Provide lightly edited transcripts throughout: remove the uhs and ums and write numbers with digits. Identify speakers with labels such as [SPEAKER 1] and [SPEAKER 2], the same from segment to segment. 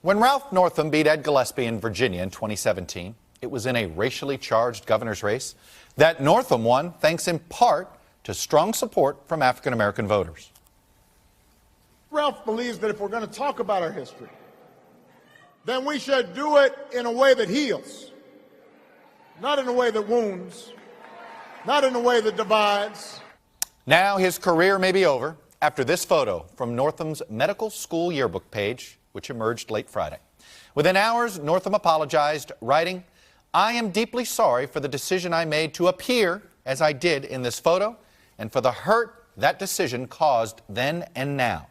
[SPEAKER 1] When Ralph Northam beat Ed Gillespie in Virginia in 2017, it was in a racially charged governor's race that Northam won thanks in part to strong support from African-American voters.
[SPEAKER 2] Ralph believes that if we're going to talk about our history, then we should do it in a way that heals, not in a way that wounds, not in a way that divides.
[SPEAKER 1] Now his career may be over after this photo from Northam's medical school yearbook page, which emerged late Friday. Within hours, Northam apologized, writing, "I am deeply sorry for the decision I made to appear as I did in this photo and for the hurt that decision caused then and now."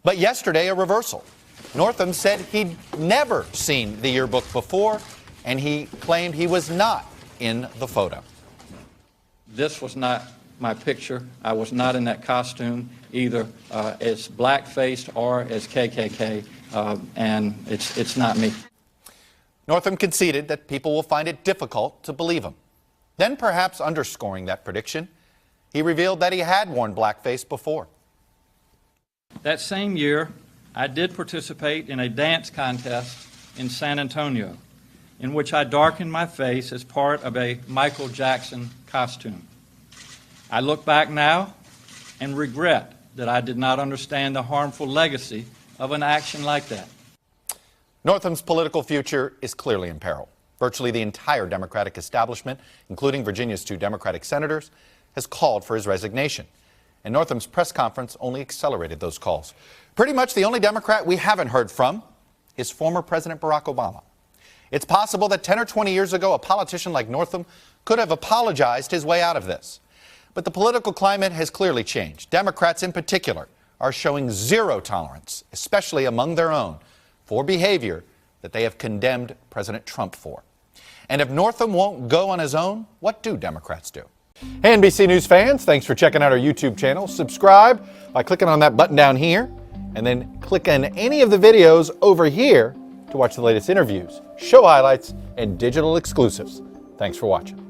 [SPEAKER 1] But yesterday, a reversal. Northam said he'd never seen the yearbook before, and he claimed he was not in the photo.
[SPEAKER 3] This was not my picture. I was not in that costume, either as black-faced or as KKK, and it's not me.
[SPEAKER 1] Northam conceded that people will find it difficult to believe him. Then, perhaps underscoring that prediction, he revealed that he had worn blackface before.
[SPEAKER 3] That same year, I did participate in a dance contest in San Antonio, in which I darkened my face as part of a Michael Jackson costume. I look back now and regret that I did not understand the harmful legacy of an action like that.
[SPEAKER 1] Northam's political future is clearly in peril. Virtually the entire Democratic establishment, including Virginia's 2 Democratic senators, has called for his resignation. And Northam's press conference only accelerated those calls. Pretty much the only Democrat we haven't heard from is former President Barack Obama. It's possible that 10 or 20 years ago, a politician like Northam could have apologized his way out of this. But the political climate has clearly changed. Democrats in particular are showing zero tolerance, especially among their own, for behavior that they have condemned President Trump for. And if Northam won't go on his own, what do Democrats do? Hey, NBC News fans, thanks for checking out our YouTube channel. Subscribe by clicking on that button down here, and then click on any of the videos over here to watch the latest interviews, show highlights, and digital exclusives. Thanks for watching.